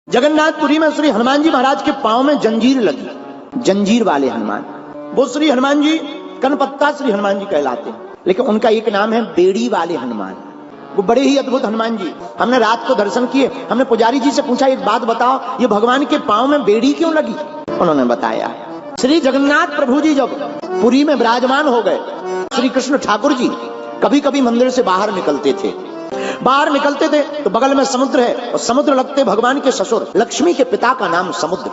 जगन्नाथपुरी में श्री हनुमान जी महाराज के पांव में जंजीर लगी, जंजीर वाले हनुमान। वो श्री हनुमान जी कनपत्ता श्री हनुमान जी कहलाते हैं, लेकिन उनका एक नाम है बेड़ी वाले हनुमान। वो बड़े ही अद्भुत हनुमान जी। हमने रात को दर्शन किए, हमने पुजारी जी से पूछा एक बात बताओ, ये भगवान के पांव में बेड़ी क्यों लगी? उन्होंने बताया श्री जगन्नाथ प्रभु जी जब पुरी में विराजमान हो गए, श्री कृष्ण ठाकुर जी कभी कभी मंदिर से बाहर निकलते थे। बाहर निकलते थे तो बगल में समुद्र है, और समुद्र लगते भगवान के ससुर लक्ष्मी के पिता का नाम समुद्र।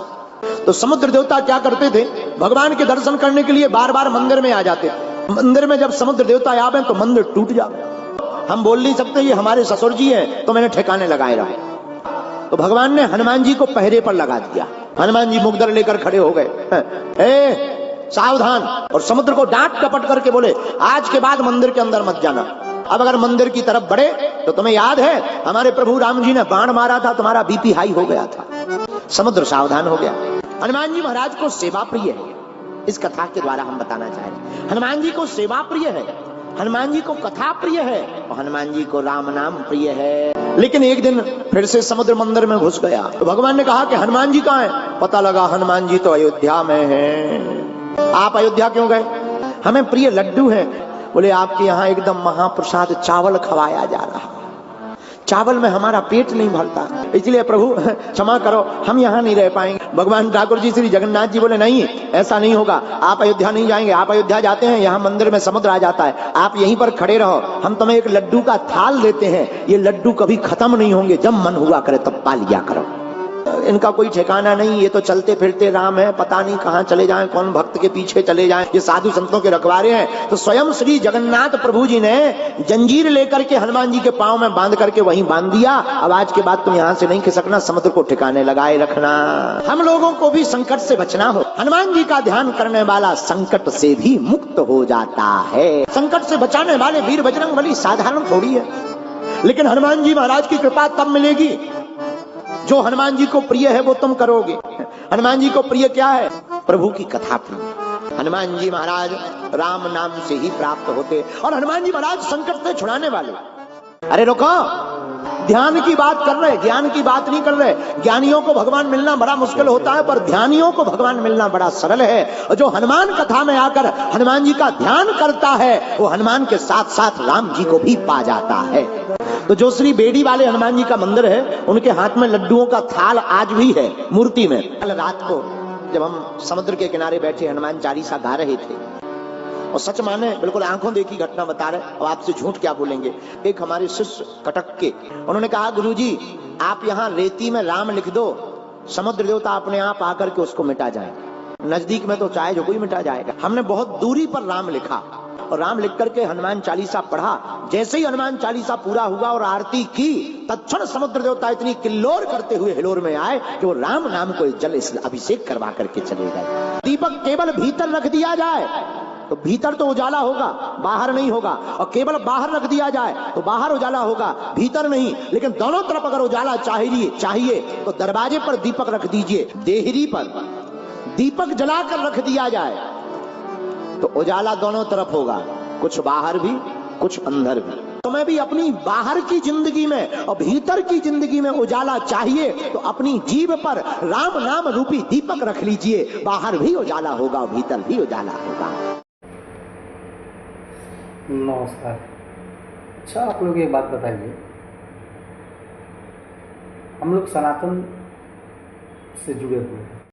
तो समुद्र देवता क्या करते थे, भगवान के दर्शन करने के लिए बार बार मंदिर में आ जाते थे। मंदिर में जब समुद्र देवता आवे तो मंदिर टूट जाए। हम बोल नहीं सकते ये हमारे ससुर जी हैं, तो मैंने ठिकाने लगाए रहे। तो भगवान ने हनुमान जी को पहरे पर लगा दिया। हनुमान जी मुगदर लेकर खड़े हो गए, सावधान, और समुद्र को डांट टपट करके बोले आज के बाद मंदिर के अंदर मत जाना। अब अगर मंदिर की तरफ बढ़े तो तुम्हें याद है हमारे प्रभु राम जी ने बाण मारा था, तुम्हारा बीपी हाई हो गया था। समुद्र सावधान हो गया। हनुमान जी महाराज को सेवा प्रिय है, इस कथा के द्वारा हम बताना चाह रहे हैं। हनुमान जी को सेवा प्रिय है, हनुमान जी को कथा प्रिय है, और हनुमान जी को राम नाम प्रिय है। लेकिन एक दिन फिर से समुद्र मंदिर में घुस गया। तो भगवान ने कहा कि हनुमान जी कहाँ हैं? पता लगा हनुमान जी तो अयोध्या में हैं। आप अयोध्या क्यों गए? हमें प्रिय लड्डू है। बोले आपके यहाँ एकदम महाप्रसाद चावल खवाया जा रहा, चावल में हमारा पेट नहीं भरता, इसलिए प्रभु क्षमा करो हम यहाँ नहीं रह पाएंगे। भगवान ठाकुर जी श्री जगन्नाथ जी बोले नहीं, ऐसा नहीं होगा, आप अयोध्या नहीं जाएंगे। आप अयोध्या जाते हैं, यहाँ मंदिर में समुद्र आ जाता है, आप यहीं पर खड़े रहो, हम तुम्हें एक लड्डू का थाल देते हैं, ये लड्डू कभी खत्म नहीं होंगे, जब मन हुआ करे तब पा लिया करो। इनका कोई ठिकाना नहीं, ये तो चलते फिरते राम है, पता नहीं कहां चले जाएं, कौन भक्त के पीछे चले जाएं, ये साधु संतों के रखवारे हैं। तो स्वयं श्री जगन्नाथ प्रभु जी ने जंजीर लेकर के हनुमान जी के पांव में बांध करके वहीं बांध दिया। अब आज के बाद तुम यहां से नहीं खिसकना, समुद्र को ठिकाने लगाए रखना। हम लोगों को भी संकट से बचना हो, हनुमान जी का ध्यान करने वाला संकट से भी मुक्त हो जाता है। संकट से बचाने वाले वीर बजरंगबली साधारण थोड़ी है, लेकिन हनुमान जी महाराज की कृपा तब मिलेगी जो हनुमान जी को प्रिय है वो तुम करोगे। हनुमान जी को प्रिय क्या है? प्रभु की कथा प्रिय। हनुमान जी महाराज राम नाम से ही प्राप्त होते, और हनुमान जी महाराज संकट से छुड़ाने वाले। अरे रुको, ध्यान की बात कर रहे, ज्ञान की बात नहीं कर रहे। ज्ञानियों को भगवान मिलना बड़ा मुश्किल होता है, पर ध्यानियों को भगवान मिलना बड़ा सरल है। और जो हनुमान कथा में आकर हनुमान जी का ध्यान करता है, वो हनुमान के साथ साथ राम जी को भी पा जाता है। तो जो श्री बेड़ी वाले हनुमान जी का मंदिर है, उनके हाथ में लड्डुओं का थाल आज भी है मूर्ति में। कल रात को जब हम समुद्र के किनारे बैठे हनुमान चालीसा गा रहे थे, और सच माने बिल्कुल आंखों देखी घटना बता रहे, और आपसे झूठ क्या बोलेंगे। एक हमारे शिष्य कटक के, उन्होंने कहा गुरुजी आप यहाँ रेती में राम लिख दो, समुद्र देवता अपने आप आकर के उसको मिटा जाए। नजदीक में तो चाहे जो कोई मिटा जाएगा। हमने बहुत दूरी पर राम लिखा, और राम लिख करके हनुमान चालीसा पढ़ा। जैसे ही हनुमान चालीसा पूरा हुआ और आरती की, तत्क्षण समुद्र देवता इतनी किल्लोर करते हुए हिलोर में आए कि वो राम नाम को जल अभिषेक करवा करके चले गए। दीपक केवल भीतर रख दिया जाए तो भीतर तो उजाला होगा, बाहर नहीं होगा, और केवल बाहर रख दिया जाए तो बाहर उजाला होगा, भीतर नहीं। लेकिन दोनों तरफ अगर उजाला चाहिए तो दरवाजे पर दीपक रख दीजिए, देहरी पर दीपक जलाकर रख दिया जाए तो उजाला दोनों तरफ होगा, कुछ बाहर भी कुछ अंदर भी। तुम्हें भी अपनी बाहर की जिंदगी में और भीतर की जिंदगी में उजाला चाहिए तो अपनी जीभ पर राम नाम रूपी दीपक रख लीजिए, बाहर भी उजाला होगा, भीतर भी उजाला होगा। नमस्कार। अच्छा, आप लोग एक बात बताइए, हम लोग सनातन से जुड़े हुए हैं,